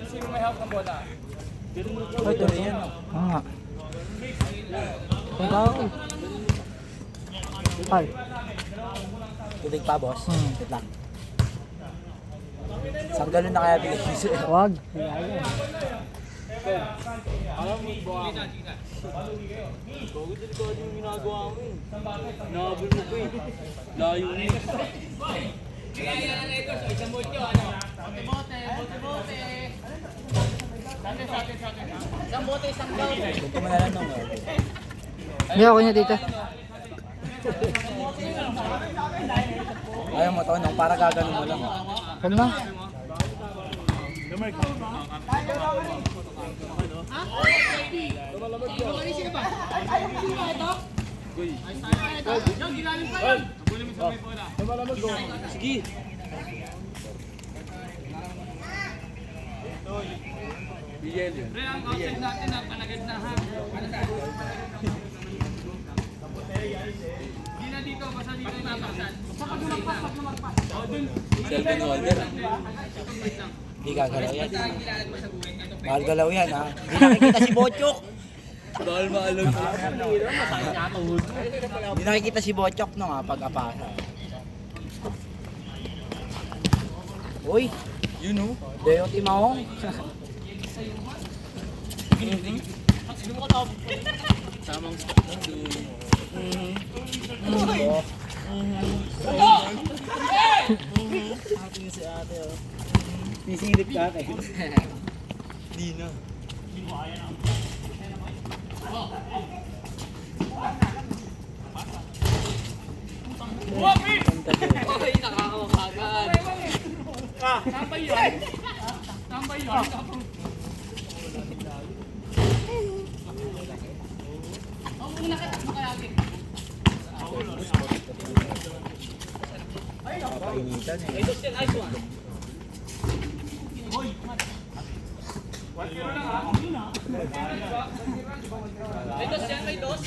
Sino may hawak ng bola? Ay, tuloy yan. Oo nga. Ikaw. Ay. Tubig pa, boss. Wait lang. Isang galon na kaya bigay sa'yo. Wag. Alam mo, buha mo. Bakit ito yung ginagawa mo eh? Nakabul mo ko eh. Layo na eh. Kaya yan ang ito. So, isang bote, ano? Bote. Sate. Isang bote, isang daw. Punto mo na lang nung Hindi ako niya dito. ayaw mo to, nung para gaganon mo lang. Huwag na. Sige. Bigel yun. Pre, ang outside natin na panagad na ha. Hindi na dito, basta dito na basta. Saka lumagpas. Selfie holder. Hindi gagalaw yan. Mahal galaw yan ha. Hindi nakikita si Bochok. Dahil maalam. Hindi nakikita si Bochok no nga pag-apasa. Uy, Yun o. Deo Timahong. Tamang spot na doon. Ating si ate oh. Pisilip ka kay. Di na. Ay, nakakawakagan. Tambay yun. Painitan eh. May dos yan, may dos.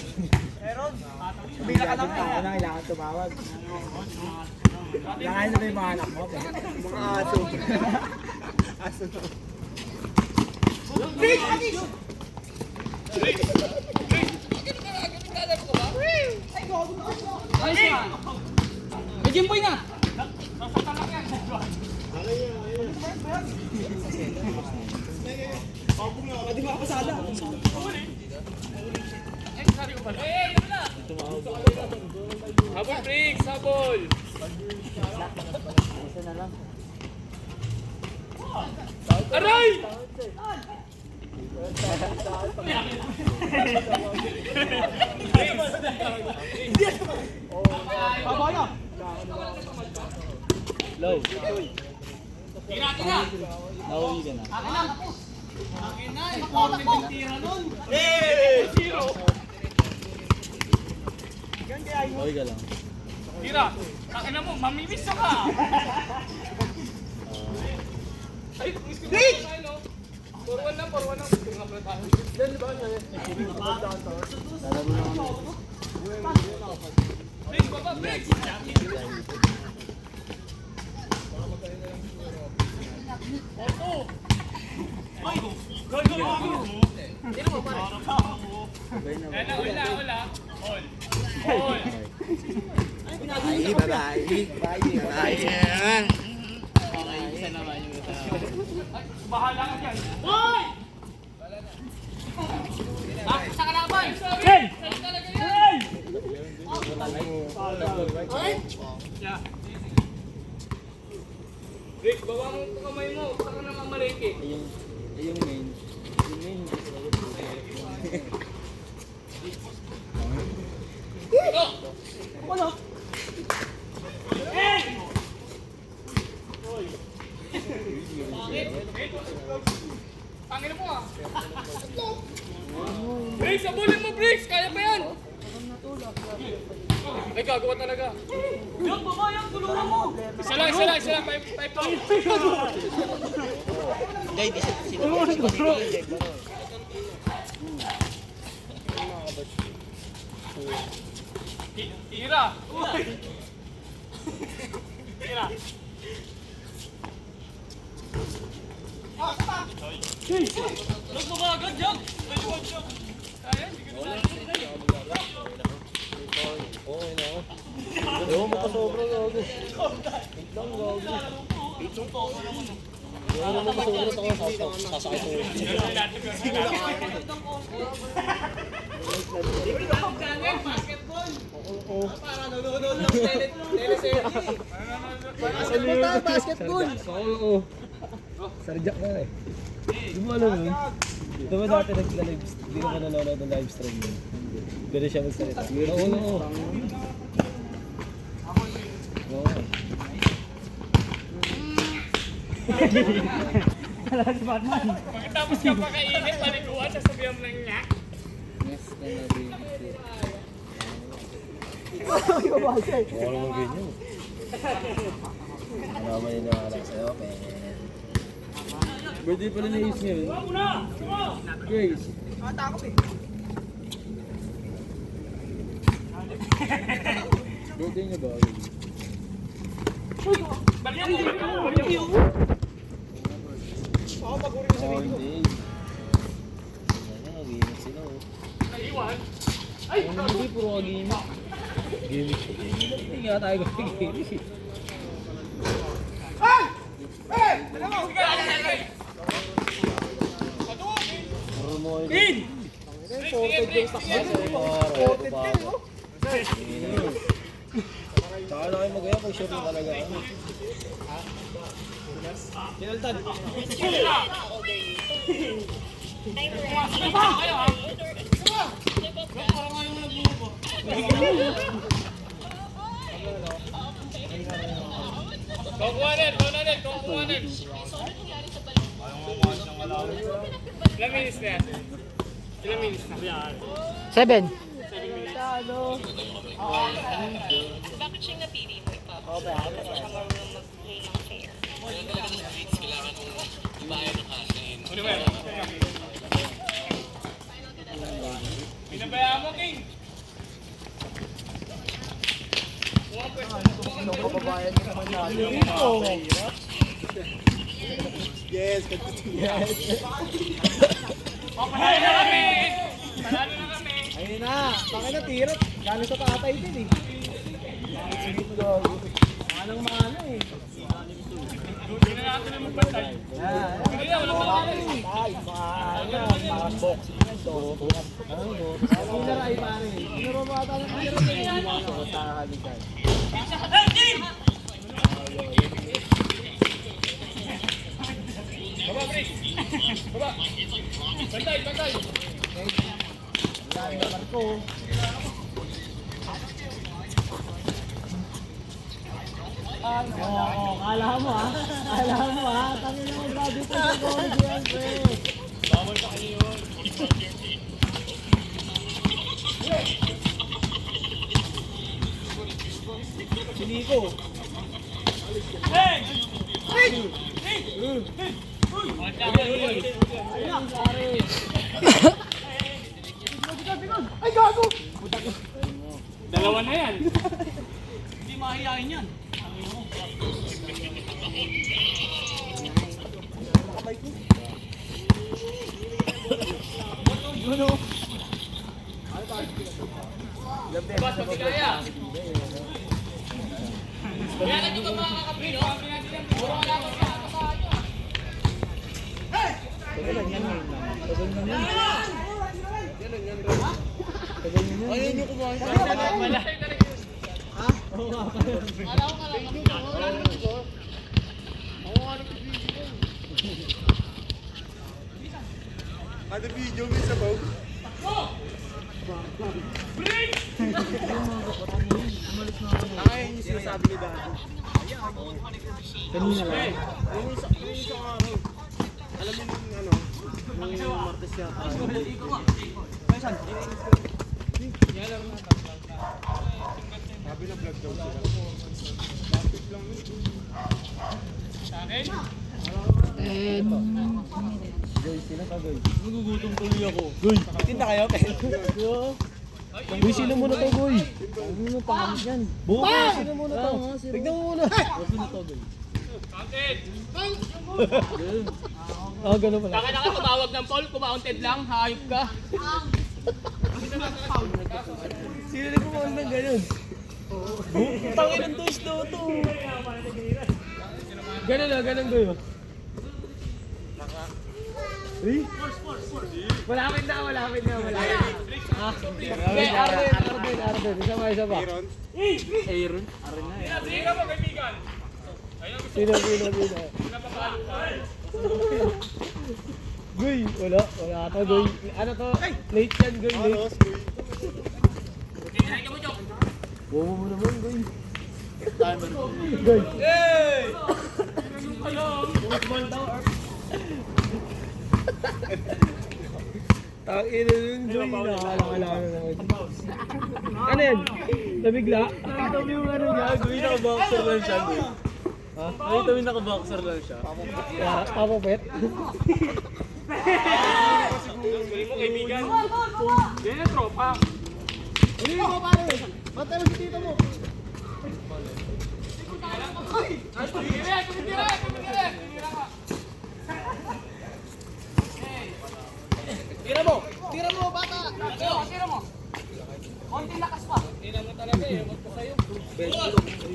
Bila ka lang tao na kailangan tumawag. Langayin na ba yung mga anak mo? Mga aso. Aso na. May Jimboy na. Pwede makapasala. Habol, Briggs, habol. Isa na lang. Aray! Low. Tira! Nauwi ka na. Zero! Nauwi ka lang. Tira! Takin na mo, mamimiss ka! Ay, Briggs! Forward lang. Tingnan mo tayo. Lalaro lang ako. Briggs, baba, Briggs! Wala. All. Bye-bye. Bye-bye. Isa naman yung bahala ka dyan. Hoy! Sa kalaban! Hey! Hey! Rick, baba mo ang kamay mo. Saka na mamaliki. Yung main. Wala. Hey! Pangin mo ah. Briggs, abulin mo Briggs! Kaya pa yan! Ay, gagawa talaga. Yung babayang tulungan mo! Isa lang. Five to. Hindi, sino. Tira! Tira! Ewan mo pa sobra gago. Wait lang gago. Ewan mo pa sobra ako sasakay ko. Basketball! Oo. Sarjak na eh. Di mo alam yun? Di ba dati nag-live, di ka pa nanonood ng live stream yun? Gano'n siya magsalita. Oo. Oo. Pagkatapos ka pakainit, paliguan, sasabihan mo lang niya. Oo naman ganyan. Marama yun na alam sa'yo, men. Birthday pala na Ace ngayon. Grace. Birthday niya ba? Oh, hindi. Nag-gaming sila oh. Hindi, puro ka-gaming. Gaming. Hindi nga tayo gaming. Puro mo yun. Tsaka na kayo mag-aya kung sure na talaga. Kinaltan. Kukuhanin. Ilang minutes na yan? Ilang minutes na? 7. Bakit siya napili mo ipapasal? Hindi siya marunong mag-play ng fair. Ano ba yan? Pinabayaan mo, King! Yes, yes. Panalo na kami! Ayun na, bakit na tirot? Gano'n sa tatay din eh. Sige mo gago. Manang-mana eh. Hindi na natin ang magbantay. Hindi na, wala pa rin. Ay, parang boxing na ito. Ano na rin pare? Pinuro mo ata ng pinuro mo. Hindi mo ako sa halikan. Baba, break! Baba! Bantay! Dahil na Marco. Kala mo ha? Tangin na mo grabe ko sa goal yan, pre. Bawal sa kanya yun. Si Nico. Hey! Ay, gago! Dalawa na yan. Hindi mahihain yan. Bas, pagkikaya. Kaya na ito ka mga kakapin, no? Puro ka lang. Ayun yung kumain. Ha? Oo nga pala. Ada video mo sa bawah. Ay, yung sinasabi ni Dado. Kanina lang. Yung isang araw. Alam mo yung ano, yung Martes yata. Sabi na vlog daw sila. Sa akin? Goy, sino ka Goy? Nagugutom tuloy ako. Goy, tinda kayo? Goy, sino muna to Goy? Ano mo pangalit yan? Bukas, sino muna to? Tignan mo muna. Sino to Goy? Kapit! Ganun pala. Kaka tumawag ng Paul, kumaunted lang, hayop ka. Sino na kumawag ng ganun? Tangin ng toys to. Ganun na, ganun kayo. Uy? Malapit na. Okay, Arden. Isa pa. Aaron? Sino? Goy, wala ata, Goy. Ano to? Late yan, Goy. Late. Bobo mo naman, Goy. Goy. Tangina nun, Goy. Nakakala naman. Ano yan? Nabigla? Nakita mo yung ano niya, Goy. Naka-boxer lang siya, Goy. Ha? Nakita mo yung naka-boxer lang siya. Papapet? Galing mo kaibigan. Yan ang tropa. Hindi mo pare. Patay mo si tito mo. Tira mo, bata. Tira mo. Konting lakas pa. Tira mo talaga eh. Huwag ka sa'yo.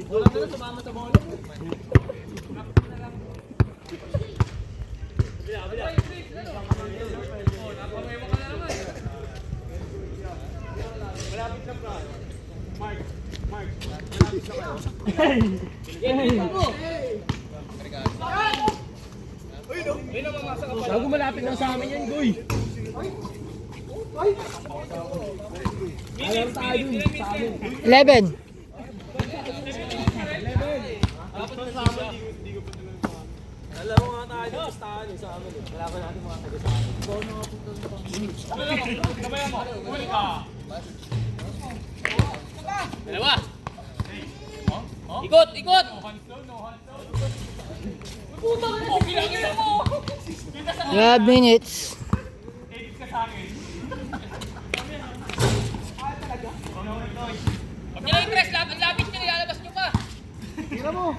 Wala na sumama sa bola. Bago malapit na sa amin yan, Goy. Alam tayo dun sa amin. 11. Alam mo nga tayo dun sa amin sa amin. Wala pa natin mga taga sa amin. Kabayan mo. Huli ka. Dalawa. Ikot. 12 minutes. Huwag nyo lang i-press. Lapit nyo. Ilalabas nyo pa. Tira mo.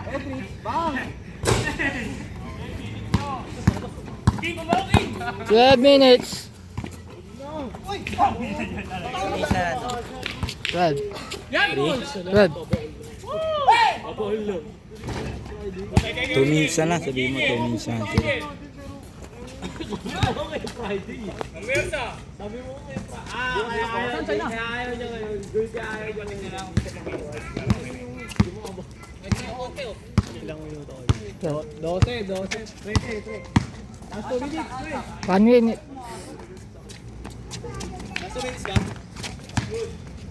Edric, bang. 12 minutes. 12. 12. 2 minutes na lang, sabihin mo 2 minutes na lang. Sabi mo kay pa. Ayaw niya ngayon. Goy, ayaw niya ngayon. Ilang minuto ko? 12. 20. Last 2 minutes, Goy. 1 minute. Last 2 minutes ka?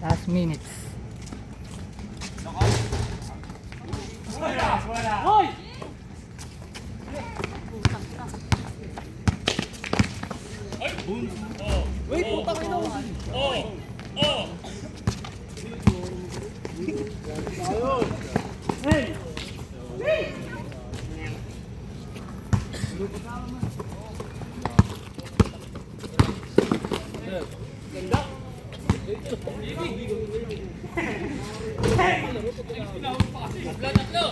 Last minutes. Hoy! Uy, putang ina mo. Tatlo.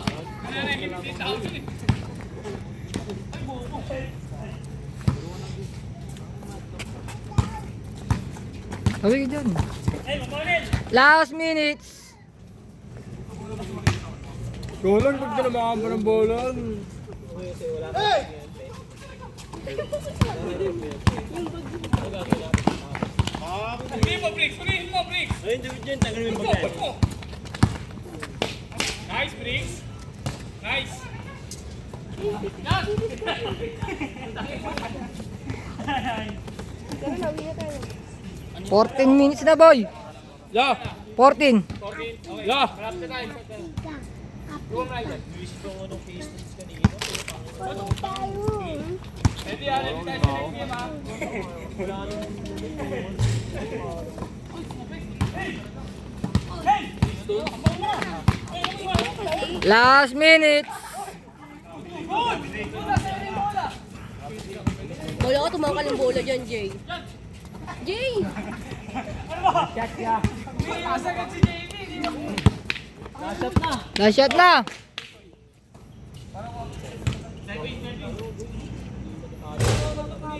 Hawig dyan. Last minutes. Golan, pag tinamaan pa ng bolan. Pulihin mo, Briggs. Ayun, David yun, tagalin mo bagay. Nice, Briggs. Nice. 14 minutes na, boy. Yeah. 14. Yeah. Last minute. Wala ka tumakal ng bola dyan, Jay. Jay! Last shot na.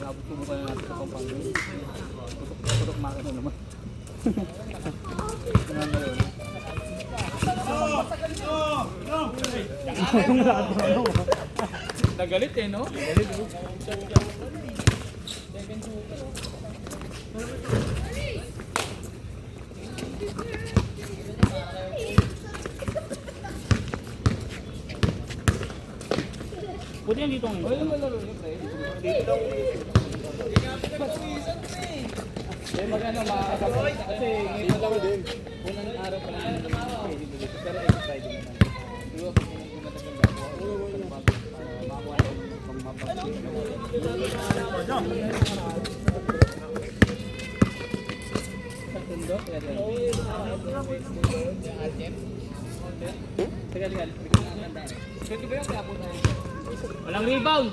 Subukan na natin sa compound. Putok makina naman. Nagalit eh, no? Buti yan dito ang maganda makakasabay kasi ngayon lang din. Unang araw pa lang naman pero every Friday naman. Di ba kung gumatagal ako? Makakuha ko ng Tundok, kaya din. Tegal. Ito ba yung kaya po tayo? Walang rebound!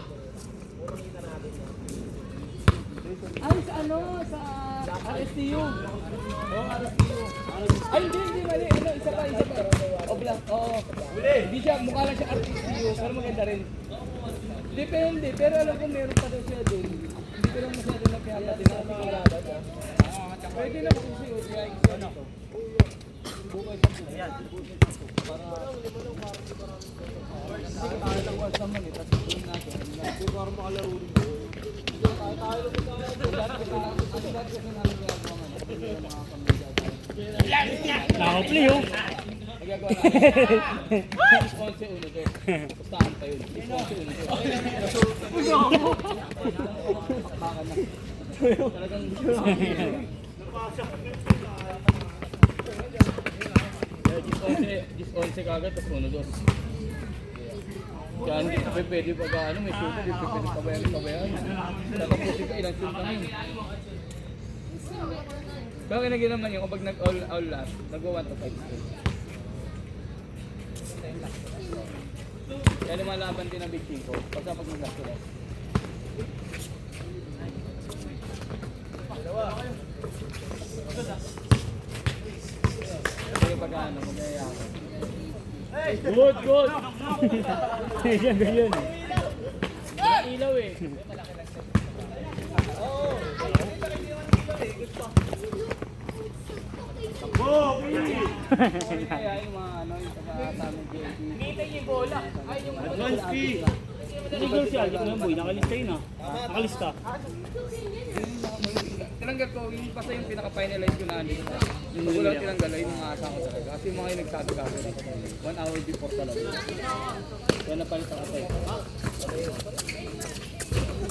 Ay, sa ano? Sa RSTU. Oo, RSTU. Ay, hindi, mali. Ano, isa pa. Oblak, oo. Hindi siya, mukha lang siya RSTU, pero maganda rin. Depende, pero alam ko meron pa daw siya din. Hindi ko lang masyado nagkaya din sa mga labat. Pwede na kung siya, ano. Bukay sa buhay. Ayan. Para... Hindi ka tayo lang wala sa mali, tapos natin. Para makalaro rin. Nakaplay oh. Nagagawa na. Response uno to. Pustahan pa yun. Response uno to. Baka na. Talagang Dis-11 kagad, tapos uno dos. Kaya hindi pa pwede pag ano, may shoot, hindi pa pwede pabayaan. Tatapusin ka, ilang shoot kami. Kaya kinagin naman yun, kapag nag-all last, nag-1 to 5 straight. Kaya lumalaban din ang big team ko, pagka pag nag-last to last. Kaya pagka ano, magyayakap. Good, good! Ganyan. Ilaw eh. Kaya yung mga ano, yung taga-tamang JP. Ngita yung bola. Ay, yung advance fee. Ikaw siya, di ko na boy, nakalista yun ah. Nakalista. Tinanggal ko, yung basta yung pinaka-finalize ko na ano. Yung wala tinanggal ay yung mga asa ko talaga. Kasi yung mga yung nagsabi-gabi na 1 hour before talaga. Kaya napalit ako tayo.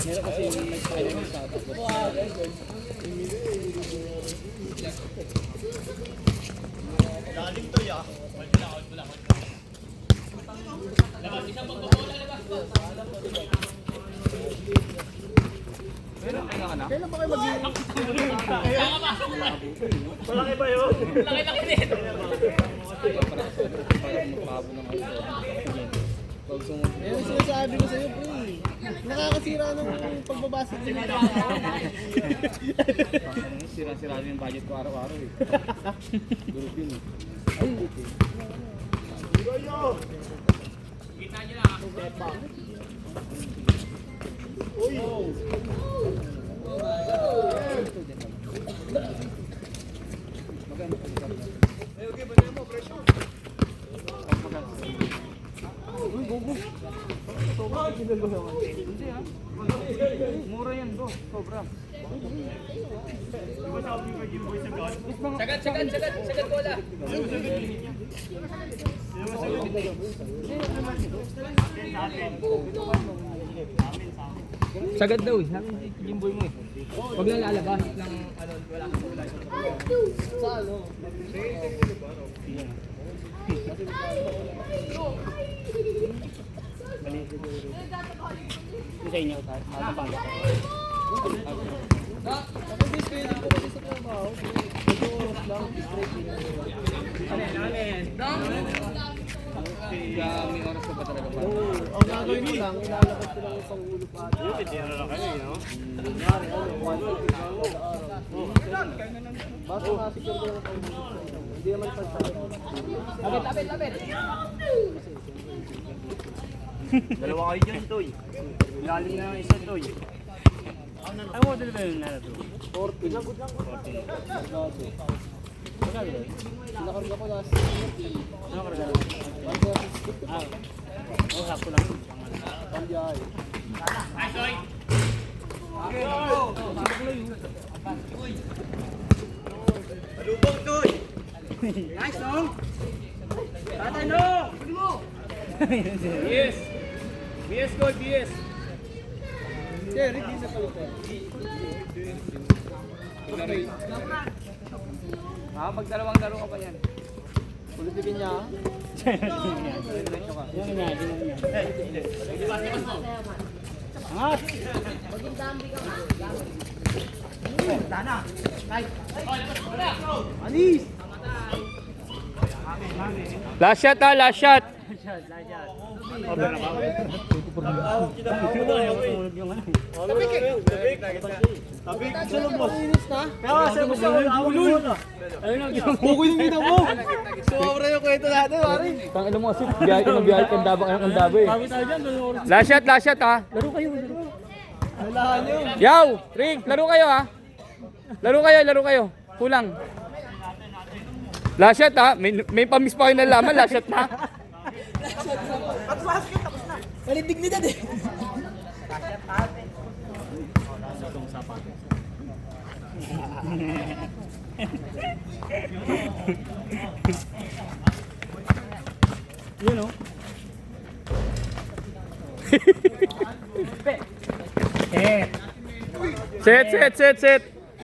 Meron kasi yung nag-finalize sa atas. Daling to ya. Isang magbabola labas po. Pero kailan ka na? Kailan ba kayo mag-iingat? Malaki ba yun? Laki-laki din. Para magpapabo ng ito. Yung sinasabi ko sa'yo, pre. Nakakasira ng pagbabasa din. Sira-sira din yung budget ko araw-araw eh. Group yun eh. Kita nyo lang ah. Uy! Hindi ah. Mura yan bro. Sobra. Sagat bola. Sagad daw eh. Sabi ni Jimboy mo eh. Huwag lang lalabas ng ano, wala kang bola. Sa ano? Sa inyo, tatapang. Kapag pwede ko kasi sa trabaho, medyo oras lang, straight in. Kaya may oras ka pa talaga pa. Oo, ang gagawin mo lang, ilalabas ko lang yung pangulo pa. Yung titira lang kayo, no? Kunyari, ano, 1 sa araw. Basta nakasecure ko lang ang pangulo sa isang. Hindi naman pagsabi. Lapit. Dalawa kayo dyan, Toy. Ilalim na ng isa, Toy. Ay, mo din ba yun na ito? 40. Good lang. Nakarga ko last. Ano ka rin? Sakto lang. Pambiyahe. Malubog, Toy! Nice, no? Tatay, no! Yes! BS goal, BS! Derek, di sa kalupet. Pag dalawang laro ka pa yan. Politikin niya. Yan nga. Angat! Maging dambi ka nga. Dana! Anis! Last shot ha, last shot! Bukoy yung gina mo! Sumabra yung kwento natin, pare. Tang ilo mo kasi, biyahe ka ng biyahe, kandaba ka ng kandaba eh. Last shot ha. Laro kayo. Walahan yun. Yaw! Ring, laro kayo ha. Laro kayo. Kulang. Last shot ha. May pamiss pa kayo nalaman, last shot na. Mali dignidad eh. Yun o. Set.